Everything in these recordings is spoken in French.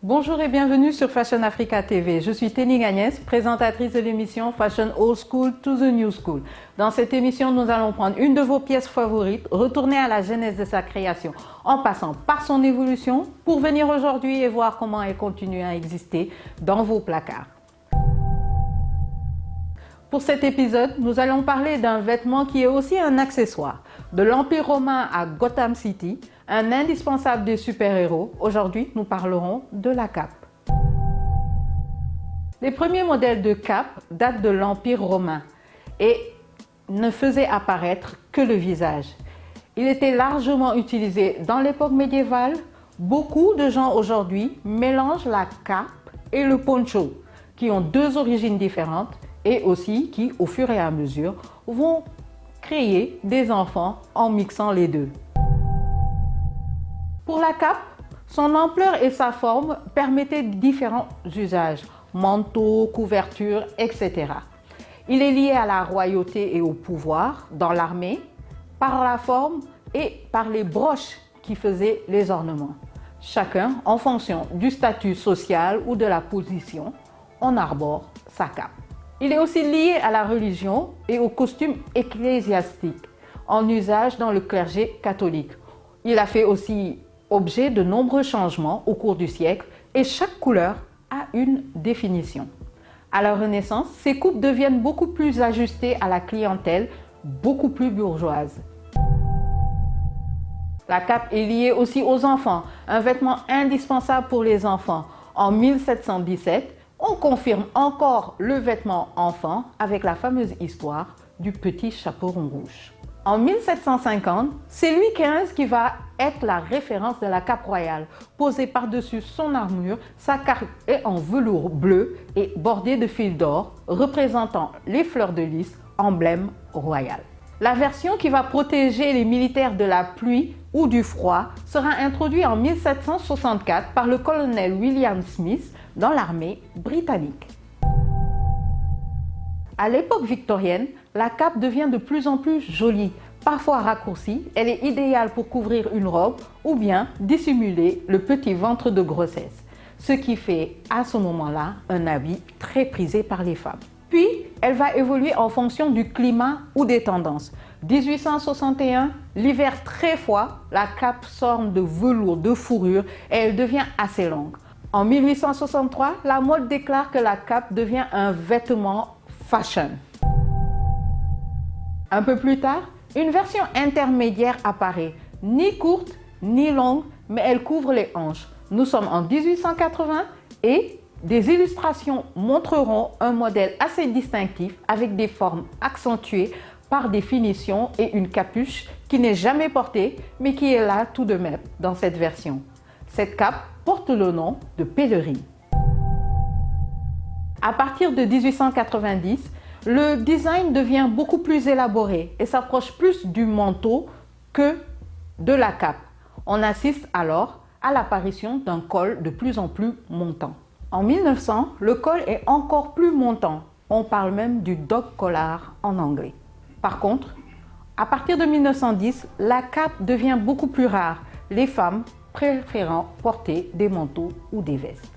Bonjour et bienvenue sur Fashion Africa TV. Je suis Tening Agnès, présentatrice de l'émission Fashion Old School to the New School. Dans cette émission, nous allons prendre une de vos pièces favorites, retourner à la genèse de sa création, en passant par son évolution, pour venir aujourd'hui et voir comment elle continue à exister dans vos placards. Pour cet épisode, nous allons parler d'un vêtement qui est aussi un accessoire. De l'Empire romain à Gotham City, un indispensable des super-héros, aujourd'hui nous parlerons de la cape. Les premiers modèles de cape datent de l'Empire romain et ne faisaient apparaître que le visage. Il était largement utilisé dans l'époque médiévale. Beaucoup de gens aujourd'hui mélangent la cape et le poncho, qui ont deux origines différentes et aussi qui, au fur et à mesure, vont créer des enfants en mixant les deux. Pour la cape, son ampleur et sa forme permettaient différents usages, manteau, couverture, etc. Il est lié à la royauté et au pouvoir dans l'armée, par la forme et par les broches qui faisaient les ornements. Chacun, en fonction du statut social ou de la position, on arbore sa cape. Il est aussi lié à la religion et au costume ecclésiastique, en usage dans le clergé catholique. Il a fait aussi objet de nombreux changements au cours du siècle et chaque couleur a une définition. À la Renaissance, ces coupes deviennent beaucoup plus ajustées à la clientèle, beaucoup plus bourgeoise. La cape est liée aussi aux enfants, un vêtement indispensable pour les enfants. En 1717, on confirme encore le vêtement enfant avec la fameuse histoire du petit chaperon rouge. En 1750, c'est Louis XV qui va être la référence de la cape royale. Posée par-dessus son armure, sa cape est en velours bleu et bordée de fils d'or, représentant les fleurs de lys, emblème royal. La version qui va protéger les militaires de la pluie ou du froid sera introduite en 1764 par le colonel William Smith dans l'armée britannique. À l'époque victorienne, la cape devient de plus en plus jolie. Parfois raccourcie, elle est idéale pour couvrir une robe ou bien dissimuler le petit ventre de grossesse, ce qui fait à ce moment-là un habit très prisé par les femmes. Puis, elle va évoluer en fonction du climat ou des tendances. 1861, l'hiver très froid, la cape s'orne de velours, de fourrure et elle devient assez longue. En 1863, la mode déclare que la cape devient un vêtement fashion. Un peu plus tard, une version intermédiaire apparaît, ni courte ni longue, mais elle couvre les hanches. Nous sommes en 1880 et des illustrations montreront un modèle assez distinctif avec des formes accentuées par des finitions et une capuche qui n'est jamais portée, mais qui est là tout de même dans cette version. Cette cape porte le nom de pèlerine. À partir de 1890, le design devient beaucoup plus élaboré et s'approche plus du manteau que de la cape. On assiste alors à l'apparition d'un col de plus en plus montant. En 1900, le col est encore plus montant. On parle même du dog collar en anglais. Par contre, à partir de 1910, la cape devient beaucoup plus rare, les femmes préférant porter des manteaux ou des vestes.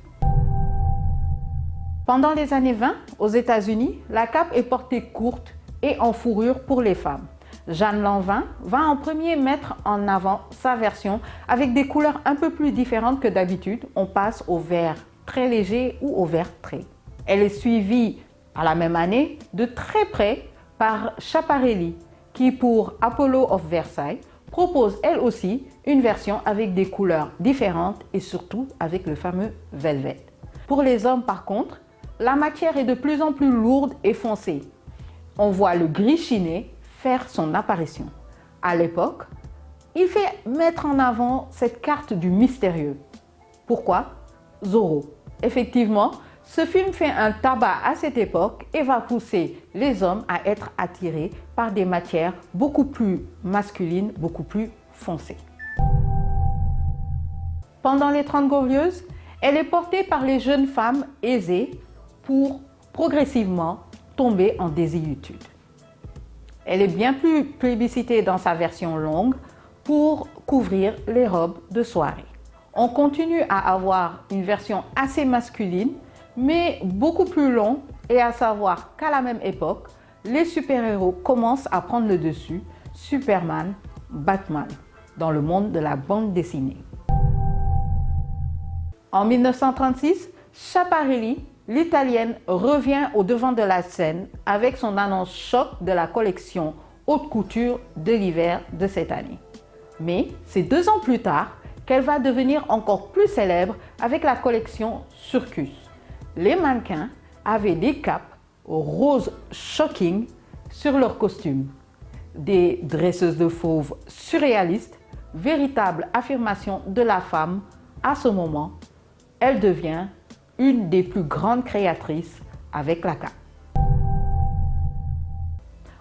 Pendant les années 20, aux États-Unis, la cape est portée courte et en fourrure pour les femmes. Jeanne Lanvin va en premier mettre en avant sa version avec des couleurs un peu plus différentes que d'habitude. On passe au vert très léger ou au vert trait. Elle est suivie à la même année de très près par Schiaparelli qui, pour Apollo of Versailles, propose elle aussi une version avec des couleurs différentes et surtout avec le fameux velvet. Pour les hommes par contre, la matière est de plus en plus lourde et foncée. On voit le gris chiné faire son apparition. À l'époque, il fait mettre en avant cette carte du mystérieux. Pourquoi? Zorro. Effectivement, ce film fait un tabac à cette époque et va pousser les hommes à être attirés par des matières beaucoup plus masculines, beaucoup plus foncées. Pendant les Trente Glorieuses, elle est portée par les jeunes femmes aisées pour progressivement tomber en désuétude. Elle est bien plus plébiscitée dans sa version longue pour couvrir les robes de soirée. On continue à avoir une version assez masculine, mais beaucoup plus longue, et à savoir qu'à la même époque, les super-héros commencent à prendre le dessus, Superman, Batman, dans le monde de la bande dessinée. En 1936, Schiaparelli, l'italienne, revient au devant de la scène avec son annonce choc de la collection haute couture de l'hiver de cette année. Mais c'est 2 ans plus tard qu'elle va devenir encore plus célèbre avec la collection Circus. Les mannequins avaient des capes rose shocking sur leurs costumes, des dresseuses de fauve surréalistes, véritable affirmation de la femme. À ce moment, elle devient une des plus grandes créatrices avec la cape.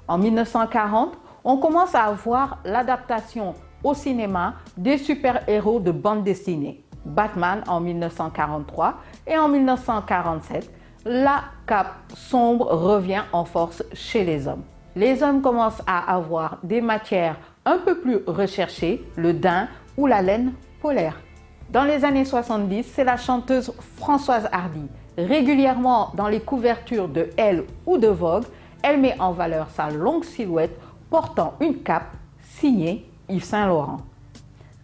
En 1940, on commence à voir l'adaptation au cinéma des super-héros de bande dessinée. Batman en 1943 et en 1947, la cape sombre revient en force chez les hommes. Les hommes commencent à avoir des matières un peu plus recherchées, le daim ou la laine polaire. Dans les années 70, c'est la chanteuse Françoise Hardy. Régulièrement dans les couvertures de Elle ou de Vogue, elle met en valeur sa longue silhouette portant une cape signée Yves Saint Laurent.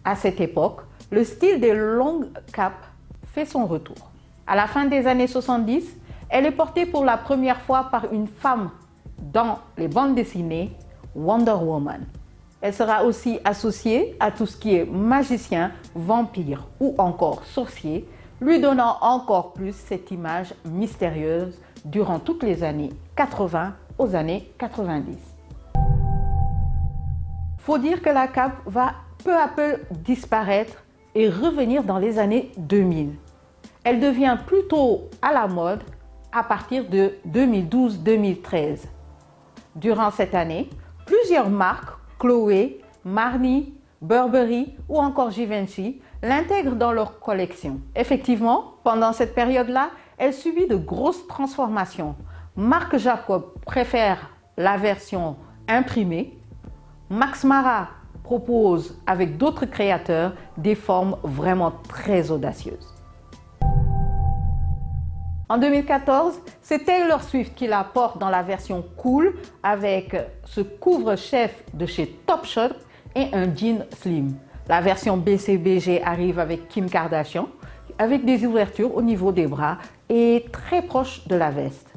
À cette époque, le style des longues capes fait son retour. À la fin des années 70, elle est portée pour la première fois par une femme dans les bandes dessinées, Wonder Woman. Elle sera aussi associée à tout ce qui est magicien, vampire ou encore sorcier, lui donnant encore plus cette image mystérieuse durant toutes les années 80 aux années 90. Faut dire que la cape va peu à peu disparaître et revenir dans les années 2000. Elle devient plutôt à la mode à partir de 2012-2013. Durant cette année, plusieurs marques, Chloé, Marni, Burberry ou encore Givenchy, l'intègrent dans leur collection. Effectivement, pendant cette période-là, elle subit de grosses transformations. Marc Jacob préfère la version imprimée. Max Mara propose avec d'autres créateurs des formes vraiment très audacieuses. En 2014, c'est Taylor Swift qui la porte dans la version cool avec ce couvre-chef de chez Topshop et un jean slim. La version BCBG arrive avec Kim Kardashian avec des ouvertures au niveau des bras et très proche de la veste.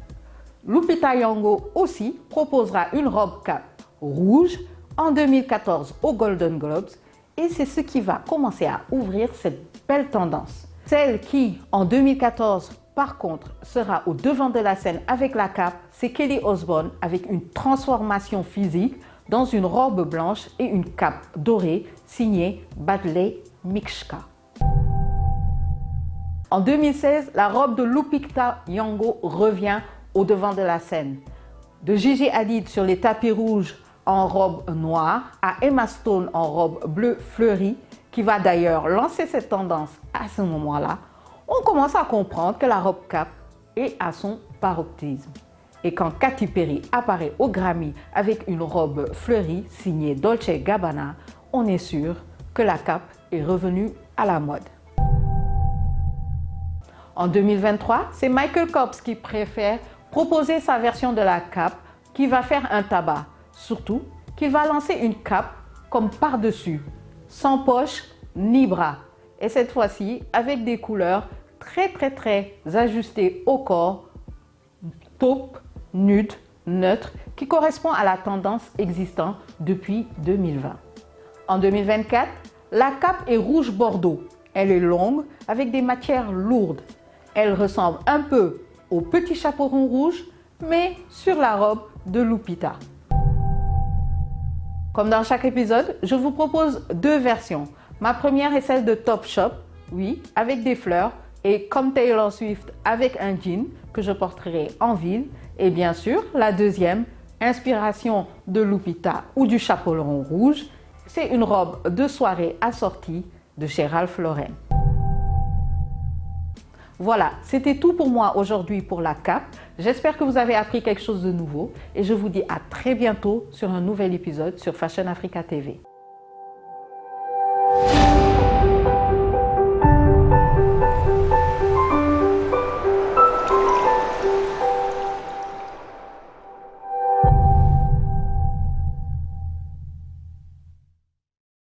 Lupita Nyong'o aussi proposera une robe cape rouge en 2014 aux Golden Globes et c'est ce qui va commencer à ouvrir cette belle tendance. Celle qui, en 2014, par contre, sera au devant de la scène avec la cape, c'est Kelly Osbourne avec une transformation physique dans une robe blanche et une cape dorée signée Badley Mikshka. En 2016, la robe de Lupita Nyong'o revient au devant de la scène. De Gigi Hadid sur les tapis rouges en robe noire à Emma Stone en robe bleue fleurie, qui va d'ailleurs lancer cette tendance à ce moment-là, on commence à comprendre que la robe cape est à son paroxysme. Et quand Katy Perry apparaît au Grammy avec une robe fleurie signée Dolce & Gabbana, on est sûr que la cape est revenue à la mode. En 2023, c'est Michael Kors qui préfère proposer sa version de la cape qui va faire un tabac. Surtout qu'il va lancer une cape comme par-dessus, sans poche ni bras. Et cette fois-ci, avec des couleurs très ajustées au corps, taupe, nude, neutre, qui correspond à la tendance existante depuis 2020. En 2024, la cape est rouge bordeaux. Elle est longue avec des matières lourdes. Elle ressemble un peu au petit chaperon rouge, mais sur la robe de Lupita. Comme dans chaque épisode, je vous propose 2 versions. Ma première est celle de Topshop, oui, avec des fleurs, et comme Taylor Swift avec un jean que je porterai en ville. Et bien sûr, la deuxième, inspiration de Lupita ou du chaperon rouge, c'est une robe de soirée assortie de chez Ralph Lauren. Voilà, c'était tout pour moi aujourd'hui pour la cape. J'espère que vous avez appris quelque chose de nouveau et je vous dis à très bientôt sur un nouvel épisode sur Fashion Africa TV.